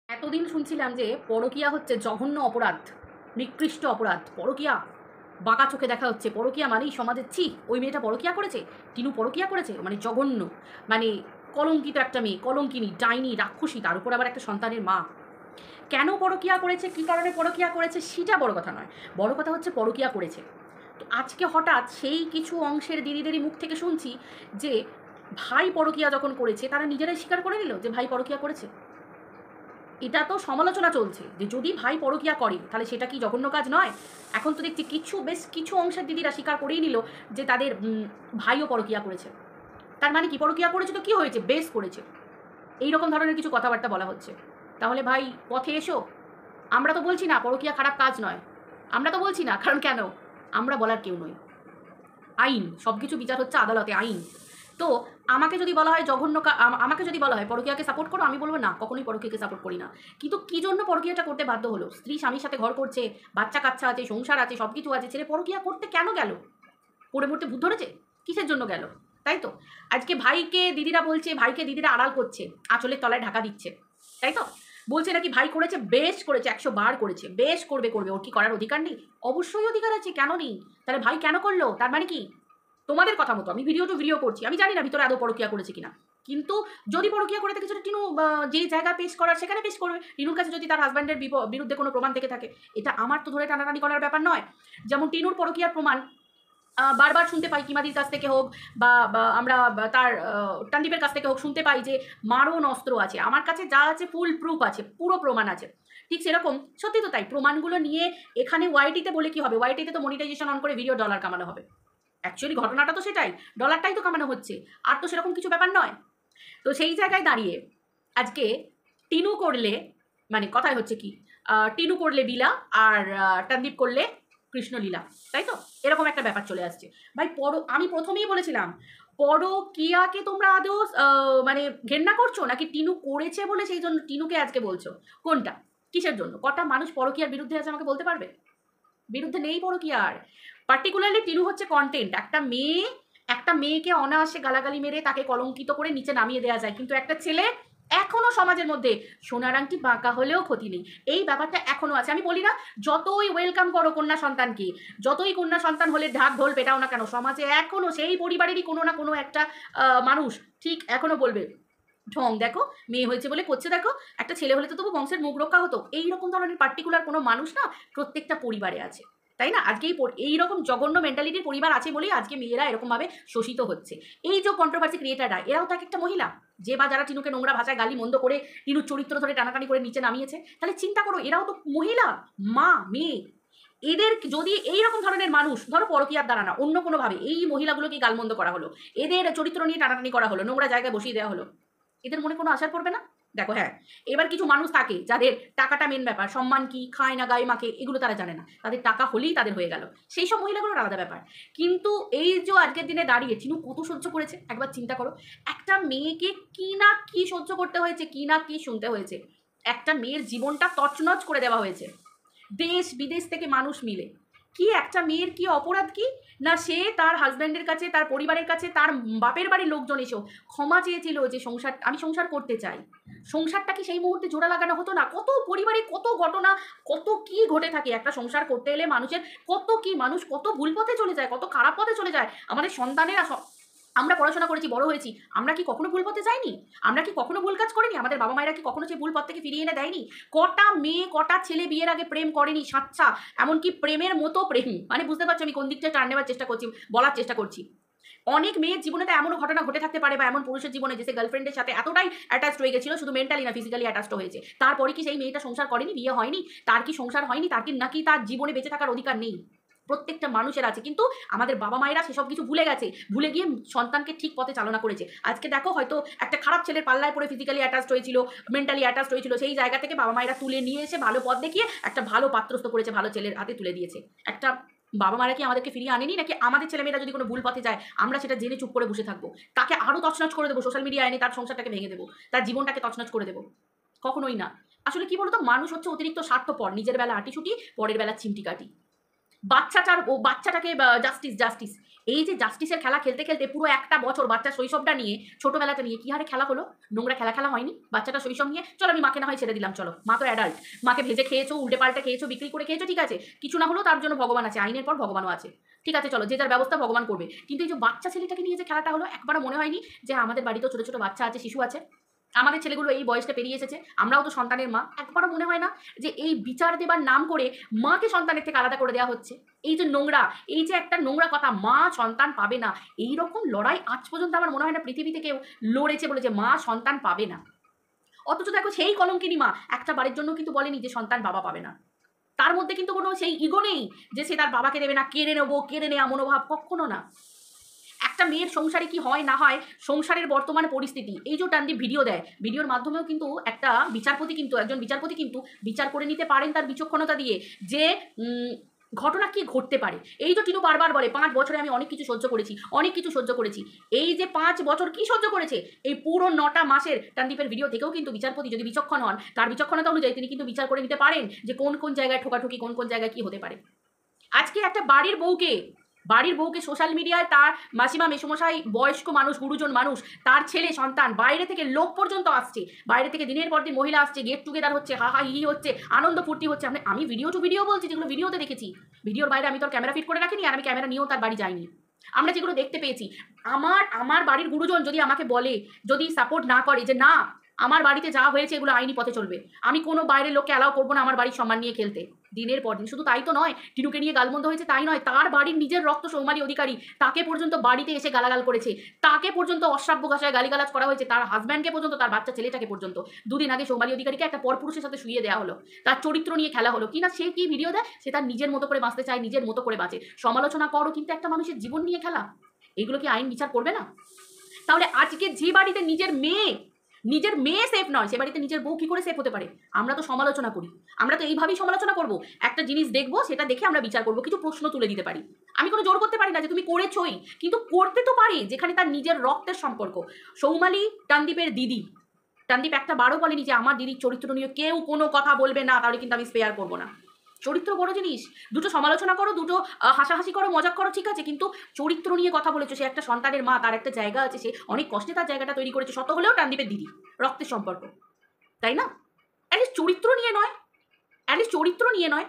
এতদিন শুনছিলাম যে পরকীয়া হচ্ছে জঘন্য অপরাধ, নিকৃষ্ট অপরাধ। পরকীয়া বাঁকা চোখে দেখা হচ্ছে। পরকীয়া মানেই সমাজের ছি, ওই মেয়েটা পরকীয়া করেছে, টিনু পরকীয়া করেছে, মানে জঘন্য, মানে কলঙ্কিত একটা মেয়ে, কলঙ্কিনী, ডাইনি, রাক্ষসী, তার উপর আবার একটা সন্তানের মা। কেন পরকীয়া করেছে, কী কারণে পরকীয়া করেছে সেটা বড় কথা নয়, বড় কথা হচ্ছে পরকীয়া করেছে। তো আজকে হঠাৎ সেই কিছু অংশের দিদিদেরই মুখ থেকে শুনছি যে ভাই পরকীয়া যখন করেছে তারা নিজেরাই স্বীকার করে নিল যে ভাই পরকীয়া করেছে। এটা তো সমালোচনা চলছে যে যদি ভাই পরকীয়া করে তাহলে সেটা কি জঘন্য কাজ নয়? এখন তো দেখছি বেশ কিছু অংশের দিদিরা স্বীকার করেই নিল যে তাদের ভাইও পরকীয়া করেছে। তার মানে কি, পরকীয়া করেছে তো কি হয়েছে, বেশ করেছে, এইরকম ধরনের কিছু কথাবার্তা বলা হচ্ছে। তাহলে ভাই পথে এসো। আমরা তো বলছি না পরকীয়া খারাপ কাজ নয়, আমরা তো বলছি না, কারণ কেন, আমরা বলার কেউ নই। আইন, সব কিছু বিচার হচ্ছে আদালতে, আইন। তো আমাকে যদি বলা হয় জঘন্য, আমাকে যদি বলা হয় পরকীয়াকে সাপোর্ট করো, আমি বলবো না, কখনোই পরকীয়াকে সাপোর্ট করি না। কিন্তু কী জন্য পরকীয়াটা করতে বাধ্য হলো? স্ত্রী স্বামীর সাথে ঘর করছে, বাচ্চা কাচ্চা আছে, সংসার আছে, সব কিছু আছে, ছেলে পরকীয়া করতে কেন গেল? পড়ে পড়তে ভূত ধরেছে? কিসের জন্য গেল? তাই তো আজকে ভাইকে দিদিরা বলছে, ভাইকে দিদিরা আড়াল করছে, আঁচলের তলায় ঢাকা দিচ্ছে, তাই তো বলছে নাকি ভাই করেছে, বেশ করেছে, 100 বার করেছে, বেশ করবে করবে, ওর কি করার অধিকার নেই? অবশ্যই অধিকার আছে, কেন নেই? তাহলে ভাই কেন করলো? তার মানে কি, তোমাদের কথা মতো আমি ভিডিও করছি, আমি জানি না ভিতরে আদৌ পরকীয়া করেছে কিনা, কিন্তু যদি পরকীয়া করে থাকে সেটা টিনু যে জায়গায় পেশ করার সেখানে পেশ করবে। টিনুর কাছে যদি তার হাজব্যান্ডের বিরুদ্ধে কোনো প্রমাণ থেকে থাকে, এটা আমার তো ধরে টানাটানি করার ব্যাপার নয়। যেমন টিনুর পরকীয়ার প্রমাণ বারবার শুনতে পাই, কিমাদির কাছ থেকে হোক বা আমরা তার টানদীপের কাছ থেকে হোক, শুনতে পাই যে মারণ অস্ত্র আছে। আমার কাছে যা আছে ফুল প্রুফ আছে, পুরো প্রমাণ আছে। ঠিক সেরকম সত্যি তো তাই, প্রমাণগুলো নিয়ে এখানে ওয়াইটিতে বলে কি হবে? ওয়াইটিতে তো মনিটাইজেশন অন করে ভিডিও ডলার কামানো হবে। অ্যাকচুয়ালি ঘটনাটা তো সেটাই, ডলারটাই তো কামানো হচ্ছে, আর তো সেরকম কিছু ব্যাপার নয়। তো সেই জায়গায় দাঁড়িয়ে আজকে টিনু করলে, মানে কথায় হচ্ছে কি, টিনু করলে লীলা আর টানদীপ করলে কৃষ্ণলীলা, তাই তো এরকম একটা ব্যাপার চলে আসছে। ভাই আমি প্রথমেই বলেছিলাম, পরকীয়াকে তোমরা আদৌ মানে ঘেন্না করছো, নাকি টিনু করেছে বলে সেই জন্য টিনুকে আজকে বলছো? কোনটা, কিসের জন্য? কটা মানুষ পরকীয়ার বিরুদ্ধে আছে আমাকে বলতে পারবে? বিরুদ্ধে নেই পরকীয়ার। পার্টিকুলারলি টিনু হচ্ছে কন্টেন্ট। একটা মেয়েকে অনায়াসে গালাগালি মেরে তাকে কলঙ্কিত করে নিচে নামিয়ে দেওয়া যায়, কিন্তু একটা ছেলে এখনো সমাজের মধ্যে সোনার আংটি বাঁকা হলেও ক্ষতি নেই, এই ব্যাপারটা এখনো আছে। আমি বলি না যতই ওয়েলকাম করো কন্যা সন্তানকে, যতই কন্যা সন্তান হলে ঢাক ঢোল পেটাও না কেন, সমাজে এখনো সেই পরিবারেরই কোনো না কোনো একটা মানুষ ঠিক এখনো বলবে ঢং দেখো, মেয়ে হয়েছে বলে করছে দেখো, একটা ছেলে হলে তো তবু বংশের মুখ রক্ষা হতো। এইরকম ধরনের পার্টিকুলার কোনো মানুষ না প্রত্যেকটা পরিবারে আছে, তাই না? আজকে এইরকম জঘন্য মেন্টালিটির পরিবার আছে বলেই আজকে মেয়েরা এরকমভাবে শোষিত হচ্ছে। এই যে কন্ট্রোভার্সি ক্রিয়েটাররা, এরাও তো এক একটা মহিলা, যে বা যারা টিনুকে নোংরা ভাষায় গালি মন্দ করে টিনুর চরিত্র ধরে টানাটানি করে নিচে নামিয়েছে, তাহলে চিন্তা করো এরাও তো মহিলা, মা, মেয়ে। এদের যদি এইরকম ধরনের মানুষ, ধরো পরকীয়ার দ্বারা না, অন্য কোনোভাবে এই মহিলাগুলোকে গালমন্দ করা হলো, এদের চরিত্র নিয়ে টানাটানি করা হলো, নোংরা জায়গায় বসিয়ে দেওয়া হলো, এদের মনে কোনো আশার পড়বে না? দেখো হ্যাঁ, এবার কিছু মানুষ থাকে যাদের টাকাটা মেন ব্যাপার, সম্মান কি, খায় না গায়ে মাখে, এগুলো তারা জানে না, তাদের টাকা হলেই তাদের হয়ে গেল, সেই সব মহিলাগুলোর আলাদা ব্যাপার। কিন্তু এই যে আজকের দিনে দাঁড়িয়ে টিনু কত সহ্য করেছে একবার চিন্তা করো। একটা মেয়েকে কি না কি সহ্য করতে হয়েছে, কি না কি শুনতে হয়েছে, একটা মেয়ের জীবনটা তছনছ করে দেওয়া হয়েছে দেশ বিদেশ থেকে মানুষ মিলে। কি একটা মেয়ের কি অপরাধ, কি না সে তার হাজব্যান্ডের কাছে, তার পরিবারের কাছে, তার বাপের বাড়ির লোকজন এসেও ক্ষমা চেয়েছিল যে আমি সংসার করতে চাই। সংসারটা কি সেই মুহূর্তে জোড়া লাগানো হতো না? কত পরিবারে কত ঘটনা, কত কি ঘটে থাকে একটা সংসার করতে এলে মানুষের, কত কি মানুষ কত ভুল পথে চলে যায়, কত খারাপ পথে চলে যায়। আমাদের সন্তানেরা, আমরা পড়াশোনা করেছি, বড় হয়েছি, আমরা কি কখনো ভুল পথে যাইনি? আমরা কি কখনো ভুল কাজ করিনি? আমাদের বাবা মায়েরা কি কখনো সেই ভুল পথ থেকে ফিরিয়ে এনে দেয়নি? কটা মেয়ে, কটা ছেলে বিয়ের আগে প্রেম করেনি সাচ্চা, এমনকি প্রেমের মতো প্রেম, মানে বুঝতে পারছো আমি কোন দিকটা টার্ন নেওয়ার চেষ্টা করছি, বলার চেষ্টা করছি। অনেক মেয়ের জীবনে তো এমনও ঘটনা ঘটে থাকতে পারে, বা এমন পুরুষের জীবনে যে সে গার্লফ্রেন্ডের সাথে এতটাই অ্যাটাচড হয়ে গেছিল, শুধু মেন্টালি না ফিজিক্যালি অ্যাটাচড হয়েছে, তারপরে কি সেই মেয়েটা সংসার করেনি, বিয়ে হয়নি, তার কি সংসার হয়নি, তার কি নাকি তার জীবনে বেঁচে থাকার অধিকার নেই? প্রত্যেকটা মানুষের আছে, কিন্তু আমাদের বাবা মায়েরা সেসব কিছু ভুলে গেছে, ভুলে গিয়ে সন্তানকে ঠিক পথে চালনা করেছে। আজকে দেখো হয়তো একটা খারাপ ছেলের পাল্লায় পড়ে ফিজিক্যালি অ্যাটাচড হয়েছিল, মেন্টালি অ্যাটাচড হয়েছিল, সেই জায়গা থেকে বাবা মায়েরা তুলে নিয়ে এসে ভালো পথ দেখিয়ে একটা ভালো পাত্রস্থ করেছে, ভালো ছেলের হাতে তুলে দিয়েছে। একটা বাবা মারা কি আমাদেরকে ফিরিয়ে আনেনি? নাকি আমাদের ছেলেমেয়েরা যদি কোনো ভুল পথে যায় আমরা সেটা জেনে চুপ করে বসে থাকবো, তাকে আরও তছনছ করে দেবো, সোশ্যাল মিডিয়ায় এনে তার সংসারটাকে ভেঙে দেবো, তার জীবনটাকে তছনছ করে দেবো? কখনোই না। আসলে কি বলতো, মানুষ হচ্ছে অতিরিক্ত স্বার্থপর, নিজের বেলা আটিছুটি, পরের বেলা চিমটি কাটি। বাচ্চাটাকে জাস্টিস জাস্টিস, এই যে জাস্টিসের খেলা খেলতে খেলতে পুরো একটা বছর বাচ্চা শৈশবটা নিয়ে, ছোটবেলাটা নিয়ে কি হারে খেলা হলো। নোংরা খেলা হয়নি বাচ্চাটা শৈশব নিয়ে। চলো আমি মাকে না হয় ছেড়ে দিলাম, চলো মা তো অ্যাডাল্ট, মাকে ভেজে খেয়েছো, উল্টে পাল্টে খেয়েছো, বিক্রি করে খেয়েছো, ঠিক আছে, কিছু না হলেও তার জন্য ভগবান আছে, আইনের পর ভগবানও আছে, ঠিক আছে, চলো যে যার ব্যবস্থা ভগবান করবে। কিন্তু এই যে বাচ্চা ছেলেটাকে নিয়ে যে খেলাটা হলো, একবারও মনে হয়নি যে আমাদের বাড়িতেও ছোট ছোট বাচ্চা আছে, শিশু আছে, আমাদের ছেলেগুলো এই বয়সটা পেরিয়ে এসেছে, আমরাও তো সন্তানের মা, একবারও মনে হয় না যে এই বিচার দেবার নাম করে মাকে সন্তানের থেকে আলাদা করে দেওয়া হচ্ছে। এই যে নোংরা, এই যে একটা নোংরা কথা, মা সন্তান পাবে না, এই রকম লড়াই আজ পর্যন্ত আমার মনে হয় না পৃথিবীতে কেউ লড়েছে বলে যে মা সন্তান পাবে না। অথচ দেখো সেই কলঙ্কিনী মা একটা বাড়ির জন্য কিন্তু বলেনি যে সন্তান বাবা পাবে না, তার মধ্যে কিন্তু কোনো সেই ইগো নেই যে সে তার বাবাকে দেবে না, কেড়ে নেবো, কেড়ে নেওয়া মনোভাব কখনো না। একটা মেয়ের সংসারে কি হয় না হয়, সংসারের বর্তমান পরিস্থিতি, এই যে টানদীপ ভিডিও দেয়, ভিডিওর মাধ্যমেও কিন্তু একটা একজন বিচারপতি কিন্তু বিচার করে নিতে পারেন তার বিচক্ষণতা দিয়ে যে ঘটনা কি ঘটতে পারে। এই তো টিনু বারবার বলে 5 বছরে আমি অনেক কিছু সহ্য করেছি। এই যে 5 বছর কি সহ্য করেছে, এই পুরো 9টা মাসের টানদীপের ভিডিও থেকেও কিন্তু বিচারপতি যদি বিচক্ষণ হন, তার বিচক্ষণতা অনুযায়ী তিনি কিন্তু বিচার করে নিতে পারেন যে কোন কোন জায়গায় ঠোকাঠুকি, কোন কোন জায়গায় কি হতে পারে। আজকে একটা বাড়ির বউকে সোশ্যাল মিডিয়ায় তার মাসিমা মেসোমশাই, বয়স্ক মানুষ, গুরুজন মানুষ, তার ছেলে সন্তান, বাইরে থেকে লোক পর্যন্ত আসছে, বাইরে থেকে দিনের পর দিন মহিলা আসছে, গেট টুগেদার হচ্ছে, হা হি হচ্ছে, আনন্দ ফুর্তি হচ্ছে। আমি ভিডিও টু ভিডিও বলছি, যেগুলো ভিডিওতে দেখেছি, ভিডিওর বাইরে আমি তো ক্যামেরা ফিট করে রাখিনি, আর আমি ক্যামেরা নিয়েও তার বাড়ি যাইনি। আমরা যেগুলো দেখতে পেয়েছি, আমার বাড়ির গুরুজন যদি আমাকে বলে, যদি সাপোর্ট না করে যে না আমার বাড়িতে যা হয়েছে এগুলো আইনি পথে চলবে, আমি কোনো বাইরের লোককে অ্যালাউ করবো না আমার বাড়ির সম্মান নিয়ে খেলতে। দিনের পর দিন, শুধু তাই তো নয়, টিনুকে নিয়ে গালমন্দ হয়েছে তাই নয়, তার বাড়ির নিজের রক্ত সৌমালি অধিকারী, তাকে পর্যন্ত বাড়িতে এসে গালাগাল করেছে, তাকে পর্যন্ত অশ্রাব্য ভাষায় গালিগালাজ করা হয়েছে, তার হাজব্যান্ডকে পর্যন্ত, তার বাচ্চা ছেলেটাকে পর্যন্ত। দুদিন আগে সৌমালি অধিকারীকে একটা পরপুরুষের সাথে শুইয়ে দেওয়া হলো, তার চরিত্র নিয়ে খেলা হলো কিনা, সে কি ভিডিও দেয়, সে তার নিজের মতো করে বাঁচতে চায়, নিজের মতো করে বাঁচে, সমালোচনা করো, কিন্তু একটা মানুষের জীবন নিয়ে খেলা, এগুলো কি আইন বিচার করবে না? তাহলে আজকে যে বাড়িতে নিজের মেয়ে সেফ নয়, সে বাড়িতে নিজের বউ কি করে সেফ হতে পারে? আমরা তো সমালোচনা করি, আমরা তো এইভাবেই সমালোচনা করব, একটা জিনিস দেখবো, সেটা দেখে আমরা বিচার করব, কিছু প্রশ্ন তুলে দিতে পারি। আমি কোনো জোর করতে পারি না যে তুমি করেছই, কিন্তু করতে তো পারি যেখানে তার নিজের রক্তের সম্পর্ক। সৌমালি টানদীপের দিদি, টানদীপ একটা বারও বলেনি যে আমার দিদির চরিত্র নিয়ে কেউ কোনো কথা বলবে না, তাহলে কিন্তু আমি স্পেয়ার করবো না। চরিত্র বড় জিনিস, দুটো সমালোচনা করো, দুটো হাসাহাসি করো, মজাক করো, ঠিক আছে, কিন্তু চরিত্র নিয়ে কথা বলেছো, সে একটা সন্তানের মা, তার একটা জায়গা আছে, সে অনেক কষ্টে তার জায়গাটা তৈরি করেছে, শত হলেও টানদীপের দিদি, রক্তের সম্পর্ক, তাই না? অ্যাটলিস্ট চরিত্র নিয়ে নয়,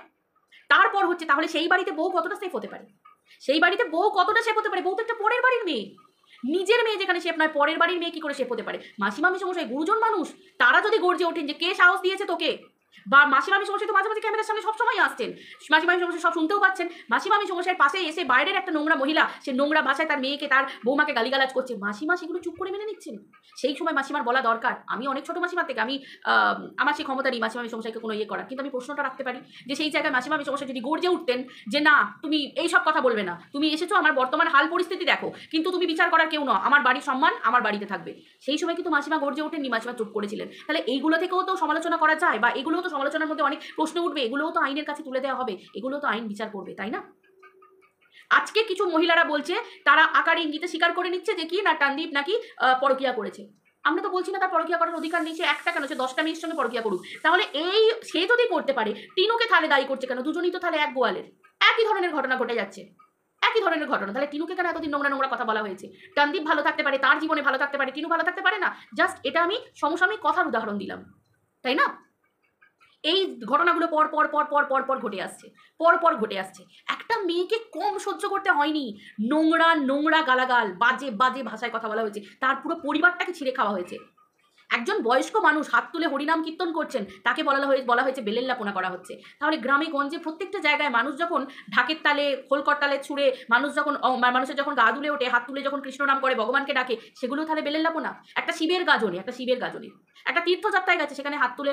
তারপর হচ্ছে তাহলে সেই বাড়িতে বউ কতটা সেফ হতে পারে? বউ তো একটা পরের বাড়ির মেয়ে, নিজের মেয়ে যেখানে শেপ নয়, পরের বাড়ির মেয়ে কি করে শেপ হতে পারে? মাসিমা মেসোমশাই, গুরুজন মানুষ, তারা যদি গর্জে ওঠেন যে কে সাহস দিয়েছে তোকে, বা মাসিমা মেসোমশাই তো মাঝে মাঝে ক্যামেরার সামনে সবসময় আসছেন, মাসিমা মেসোমশাই সব শুনতেও পাচ্ছেন, মাসিমা মেসোমশাইয়ের পাশে এসে বাইরের একটা নোংরা মহিলা, সে নোংরা ভাষায় তার মেয়েকে, তার বৌমাকে গালিগালাজ করছে, মাসিমা সেগুলো চুপ করে মেনে নিচ্ছেন। সেই সময় মাসিমার বলা দরকার, আমি অনেক ছোট মাসিমার থেকে, আমি আমার সেই ক্ষমতা নেই মাসিমা মেসোমশাইকে কোনো ইয়ে করার, কিন্তু আমি প্রশ্নটা রাখতে পারি যে সেই জায়গায় মাসিমা মেসোমশাই যদি গর্জে উঠতেন যে না তুমি এই সব কথা বলবে না, তুমি এসেছো আমার বর্তমান হাল পরিস্থিতি দেখো, কিন্তু তুমি বিচার করার কেউ নও, আমার বাড়ির সম্মান আমার বাড়িতে থাকবে, সেই সময় কিন্তু মাসিমা গর্জে ওঠেননি, মাসিমা চুপ করেছিলেন। তাহলে এইগুলো থেকেও তো সমালোচনা করা যায়, বা এগুলোও তো সমালোচনার মধ্যে অনেক প্রশ্ন উঠবে, এগুলোও তো আইনের কাছে তুলে দেওয়া হবে, এগুলো তো আইন বিচার করবে, তাই না? আজকে কিছু মহিলারা বলছে, তারা আকারে ইঙ্গিতে স্বীকার করে নিচ্ছে যে কি না টানদীপ নাকি পরকীয়া করেছে। আমরা তো বলছি না তার পরকীয়া করার অধিকার নেই, সে একটা কেন, সে 10টা মেয়ের সঙ্গে পরকীয়া করুক, তাহলে এই সে যদি করতে পারে, টিনুকে তাহলে দায়ী করছে কেন? দুজনেই তো তাহলে এক গোয়ালের, একই ধরনের ঘটনা ঘটে যাচ্ছে, একই ধরনের ঘটনা, তাহলে টিনুকে কেন এতদিন নোংরা কথা বলা হয়েছে? টানদীপ ভালো থাকতে পারে, তার জীবনে ভালো থাকতে পারে, টিনু ভালো থাকতে পারে না, জাস্ট এটা আমি সমসাময়িক কথার উদাহরণ দিলাম, তাই না? এই ঘটনাগুলো পর ঘটে আসছে। একটা মেয়েকে কম সহ্য করতে হয়নি, নোংরা গালাগাল, বাজে ভাষায় কথা বলা হয়েছে, তার পুরো পরিবারটাকে ছিঁড়ে খাওয়া হয়েছে। একজন বয়স্ক মানুষ হাত তুলে হরিনাম কীর্তন করছেন, তাকে বলা হয়েছে বেলেল্লাপনা করা হচ্ছে। তাহলে গ্রামে গঞ্জে প্রত্যেকটা জায়গায় মানুষ যখন ঢাকের তালে, খোলকর তালে ছুঁড়ে, মানুষের যখন গা দুলে ওঠে, হাত তুলে যখন কৃষ্ণ নাম করে, ভগবানকে ডাকে, সেগুলো তাহলে বেলেল্লাপনা? একটা শিবের গাজনে, একটা তীর্থযাত্রায় গেছে, সেখানে হাত তুলে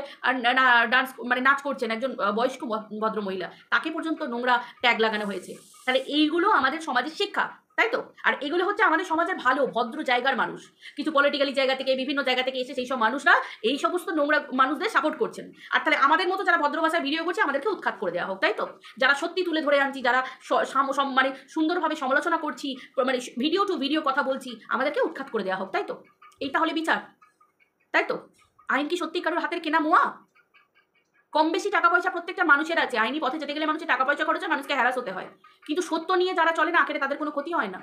ডান্স মানে নাচ করছেন একজন বয়স্ক ভদ্র মহিলা, তাকে পর্যন্ত নোংরা ট্যাগ লাগানো হয়েছে। তাহলে এইগুলো আমাদের সমাজের শিক্ষা, তাই তো? আর এগুলো হচ্ছে আমাদের সমাজের ভালো ভদ্র জায়গার মানুষ, কিছু পলিটিক্যালি জায়গা থেকে, বিভিন্ন জায়গা থেকে এসে সেই সব মানুষরা এই সমস্ত নোংরা মানুষদের সাপোর্ট করছেন। আর তাহলে আমাদের মতো যারা ভদ্র ভাষায় ভিডিও করছে, আমাদেরকে উৎখাত করে দেওয়া হোক, তাই তো? যারা সত্যি তুলে ধরে আনছি, যারা মানে সুন্দরভাবে সমালোচনা করছি, মানে ভিডিও টু ভিডিও কথা বলছি, আমাদেরকে উৎখাত করে দেওয়া হোক, তাই তো? এই তাহলে বিচার, তাই তো? আইন কি সত্যি কারোর হাতের কেনা মোয়া? কম বেশি টাকা পয়সা প্রত্যেকটা মানুষের আছে, আইনি পথে যেতে গেলে মানুষের টাকা পয়সা খরচ হয়, মানুষকে হ্যারাস হতে হয়, কিন্তু সত্য নিয়ে যারা চলে না আখেরে তাদের কোনো ক্ষতি হয় না।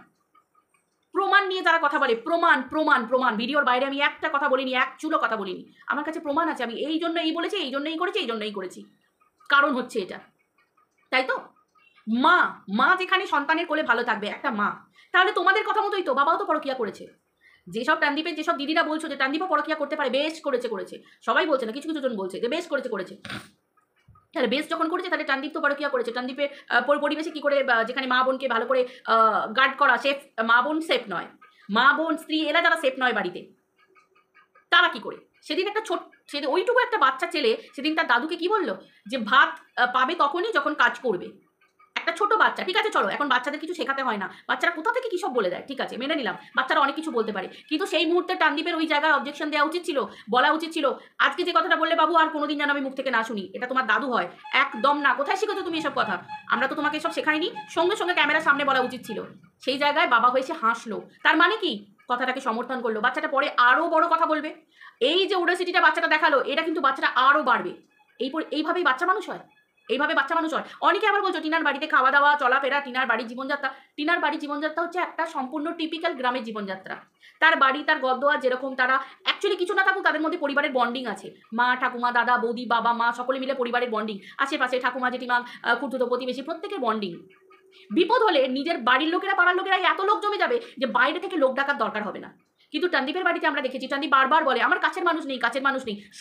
প্রমাণ নিয়ে যারা কথা বলে, প্রমাণ প্রমাণ প্রমাণ, ভিডিওর বাইরে আমি একটা কথা বলিনি, এক চুলো কথা বলিনি, আমার কাছে প্রমাণ আছে, আমি এই জন্য এই বলেছি, এই জন্যই করেছি, এই জন্যই করেছি, কারণ হচ্ছে এটা, তাই তো? মা মা যেখানে সন্তানের কোলে ভালো থাকবে একটা মা, তাহলে তোমাদের কথা মতোই তো বাবাও তো পরকিয়া করেছে। যেসব টানদীপের যেসব দিদিরা বলছো যে টানদীপও পরকিয়া করতে পারে, বেশ করেছে, সবাই বলছে না, কিছু কিছু জন বলছে যে বেশ করেছে, তাহলে বেশ যখন করেছে তাহলে টানদীপ তো পরকিয়া করেছে। টানদীপের পরিবেশে কি করে, যেখানে মা বোনকে ভালো করে গার্ড করা, সেফ, মা বোন সেফ নয়, মা বোন স্ত্রী এরা যারা সেফ নয় বাড়িতে, তারা কি করে? সেদিন একটা সেদিন ওইটুকু একটা বাচ্চা ছেলে সেদিন তার দাদুকে কি বললো, যে ভাত পাবে তখনই যখন কাজ করবে। একটা ছোট বাচ্চা, ঠিক আছে চলো এখন বাচ্চাদের কিছু শেখাতে হয় না, বাচ্চারা কোথা থেকে কী সব বলে দেয়, ঠিক আছে মেনে নিলাম, বাচ্চারা অনেক কিছু বলতে পারে, কিন্তু সেই মুহূর্তে টানদীপের ওই জায়গায় অবজেকশন দেওয়া উচিত ছিল, বলা উচিত ছিল আজকে যে কথাটা বললে বাবু আর কোনোদিন যেন আমি মুখ থেকে না শুনি, এটা তোমার দাদু হয়, একদম না, কোথায় শিখেছো তুমি এসব কথা, আমরা তো তোমাকে এসব শেখাইনি, সঙ্গে সঙ্গে ক্যামেরার সামনে বলা উচিত ছিল। সেই জায়গায় বাবা হয়ে সে হাসলো, তার মানে কি কথাটাকে সমর্থন করলো, বাচ্চাটা পরে আরও বড় কথা বলবে। এই যে উডাসিটিটা বাচ্চাটা দেখালো, এটা কিন্তু বাচ্চাটা আরও বাড়বে, এইভাবেই বাচ্চা মানুষ হয়, এইভাবে বাচ্চা মানুষ হয়। অনেকে আবার বলছো টিনার বাড়িতে খাওয়া দাওয়া চলাফেরা, টিনার বাড়ির জীবনযাত্রা, টিনার বাড়ির জীবনযাত্রা হচ্ছে একটা সম্পূর্ণ টিপিক্যাল গ্রামের জীবনযাত্রা। তার বাড়ি, তার গদ্দোয়ার যেরকম, তারা অ্যাকচুয়ালি কিছু না থাকুক তাদের মধ্যে পরিবারের বন্ডিং আছে, মা ঠাকুমা দাদা বৌদি বাবা মা সকলে মিলে পরিবারের বন্ডিং, আশেপাশে ঠাকুমা জেঠিমা খুঁড়তুতো প্রতিবেশী প্রত্যেকের বন্ডিং। বিপদ হলে নিজের বাড়ির লোকেরা পাড়ার লোকেরা এত লোক জমে যাবে যে বাইরে থেকে লোক ডাকার দরকার হবে না। কিন্তু টানদীপের বাড়িতে আমরা দেখেছি টানদীপ বারবার বলে আমার কাছের মানুষ নেই,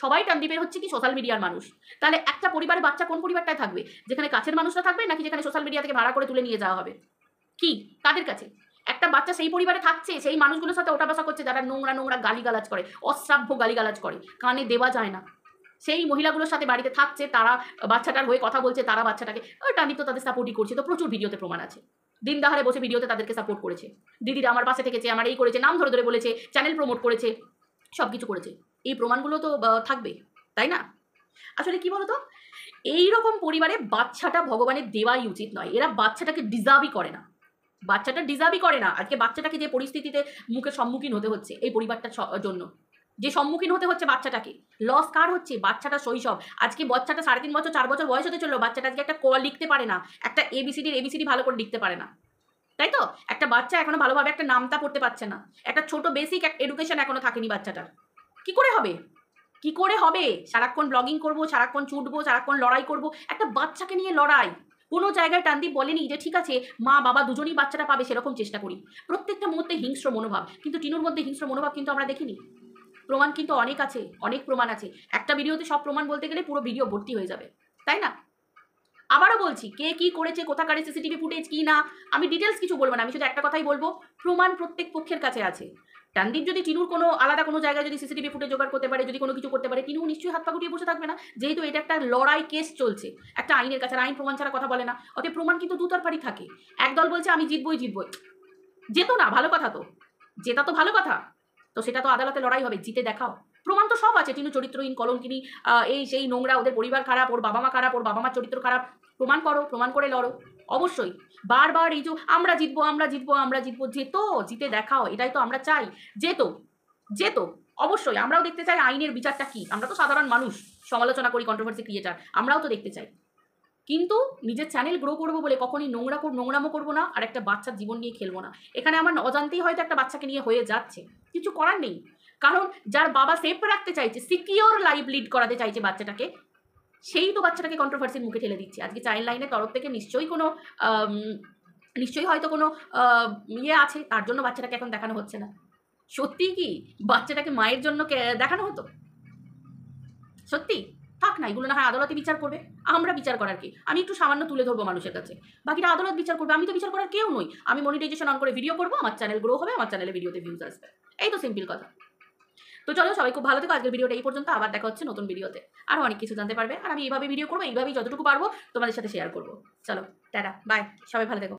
সবাই টানদীপের হচ্ছে কি সোশ্যাল মিডিয়ার মানুষ। তাহলে একটা পরিবারের বাচ্চা কোন পরিবারটায় থাকবে, যেখানে কাছের মানুষরা থাকবে নাকি যেখানে সোশ্যাল মিডিয়া থেকে ভাড়া করে তুলে নিয়ে যাওয়া হবে? কি তাদের কাছে একটা বাচ্চা সেই পরিবারে থাকছে, সেই মানুষগুলোর সাথে ওঠা বসা করছে যারা নোংরা নোংরা গালিগালাজ করে, অশ্রাব্য গালিগালাজ করে, কানে দেওয়া যায় না, সেই মহিলাগুলোর সাথে বাড়িতে থাকছে, তারা বাচ্চাটার হয়ে কথা বলছে, তারা বাচ্চাটাকে, টানদীপ তো তাদের সাপোর্টই করছে, তো প্রচুর ভিডিওতে প্রমাণ আছে, দিন দাহারে বসে ভিডিওতে তাদেরকে সাপোর্ট করেছে, দিদিরা আমার পাশে থেকেছে, আমার এই করেছে, নাম ধরে ধরে বলেছে, চ্যানেল প্রমোট করেছে, সব কিছু করেছে, এই প্রমাণগুলো তো থাকবে, তাই না? আসলে কি বলতো, এইরকম পরিবারে বাচ্চাটা ভগবানের দেওয়াই উচিত নয়, এরা বাচ্চাটাকে ডিজার্ভই করে না, বাচ্চাটা ডিজার্ভই করে না। আজকে বাচ্চাটাকে যে পরিস্থিতিতে মুখের সম্মুখীন হতে হচ্ছে এই পরিবারটার জন্য, যে সম্মুখীন হতে হচ্ছে বাচ্চাটাকে, লস কার হচ্ছে? বাচ্চাটা শৈশব, আজকে বাচ্চাটা 3.5 বছর 4 বছর বয়স হতে চললো, বাচ্চাটা আজকে একটা ক লিখতে পারে না, একটা এবিসিডি ভালো করে লিখতে পারে না, তাই তো? একটা বাচ্চা এখনো ভালোভাবে একটা নামতা পড়তে পারছে না, একটা ছোট বেসিক এডুকেশন এখনো থাকেনি বাচ্চাটার, কি করে হবে? কি করে হবে? সারাক্ষণ ব্লগিং করবো, সারাক্ষণ ছুটবো, সারাক্ষণ লড়াই করবো, একটা বাচ্চাকে নিয়ে লড়াই। কোনো জায়গায় টানদীপ বলেনি যে ঠিক আছে মা বাবা দুজনেই বাচ্চাটা পাবে, সেরকম চেষ্টা করি, প্রত্যেকটা মুহূর্তে হিংস্র মনোভাব, কিন্তু টিনুর মধ্যে হিংস্র মনোভাব কিন্তু আমরা দেখিনি, প্রমাণ কিন্তু অনেক আছে, অনেক প্রমাণ আছে, একটা ভিডিওতে সব প্রমাণ বলতে গেলে পুরো ভিডিও ভর্তি হয়ে যাবে, তাই না? আবারও বলছি, কে কি করেছে, কোথাকার সিসিটিভি ফুটেজ কি না, আমি ডিটেলস কিছু বলবো না, আমি শুধু একটা কথাই বলবো, প্রমাণ প্রত্যেক পক্ষের কাছে আছে। টানদীপ যদি টিনুর কোনো আলাদা কোনো জায়গায় যদি সিসিটিভি ফুটেজ জোগাড় করতে পারে, যদি কোনো কিছু করতে পারে, টিনু নিশ্চয়ই হাত পা গুটিয়ে বসে থাকবে না, যেহেতু এটা একটা লড়াই কেস চলছে একটা আইনের কাছে, আইন প্রমাণ ছাড়া কথা বলে না, অতএব প্রমাণ কিন্তু দুতরফারই থাকে। একদল বলছে আমি জিতবই, যেত না, ভালো কথা তো, জেতা তো ভালো কথা, তো সেটা তো আদালতে লড়াই হবে, জিতে দেখাও, প্রমাণ তো সব আছে, টিনু চরিত্রহীন, কলঙ্কিনী, এই সেই নোংরা, ওদের পরিবার খারাপ, ওর বাবা মা খারাপ, ওর বাবা মার চরিত্র খারাপ, প্রমাণ করো, প্রমাণ করে লড়ো, অবশ্যই। বারবার এই যে আমরা জিতবো, জিতে দেখাও, এটাই তো আমরা চাই, যেত অবশ্যই, আমরাও দেখতে চাই আইনের বিচারটা কি, আমরা তো সাধারণ মানুষ, সমালোচনা করি, কন্ট্রোভার্সি ক্রিয়েটার, আমরাও তো দেখতে চাই, কিন্তু নিজের চ্যানেল গ্রো করবো বলে কখনই নোংরামো করবো না, আর একটা বাচ্চার জীবন নিয়ে খেলবো না। এখানে আমার অজান্তেই হয়তো একটা বাচ্চাকে নিয়ে হয়ে যাচ্ছে, কিছু করার নেই, কারণ যার বাবা সেফ রাখতে চাইছে, সিকিওর লাইফ লিড করাতে চাইছে বাচ্চাটাকে, সেই তো বাচ্চাটাকে কন্ট্রোভার্সির মুখে ঠেলে দিচ্ছে। আজকে চাইল্ড লাইনের তরফ থেকে নিশ্চয়ই হয়তো কোনো ইয়ে আছে, তার জন্য বাচ্চাটাকে এখন দেখানো হচ্ছে না। সত্যিই কি বাচ্চাটাকে মায়ের জন্য দেখানো হতো? সত্যি থাক না, এগুলো না হয় আদালতে বিচার করবে, আমরা বিচার করার কি, আমি একটু সামান্য তুলে ধরবো মানুষের কাছে, বাকিটা আদালত বিচার করবে, আমি তো বিচার করার কেউ নই, আমি মনিটাইজেশন অন করে ভিডিও করবো, আমার চ্যানেল গ্রো হবে, আমার চ্যানেলে ভিডিওতে ভিউজ আসবে, এই তো সিম্পল কথা। তো চলো সবাই খুব ভালো থেকো, আজকের ভিডিওটা এই পর্যন্ত, আবার দেখা হচ্ছে নতুন ভিডিওতে, আরও অনেক কিছু জানতে পারবে, আর আমি এইভাবে ভিডিও করবো, এইভাবেই যতটুকু পারবো তোমাদের সাথে শেয়ার করবো। চলো টাটা, বাই, সবাই ভালো থেকো।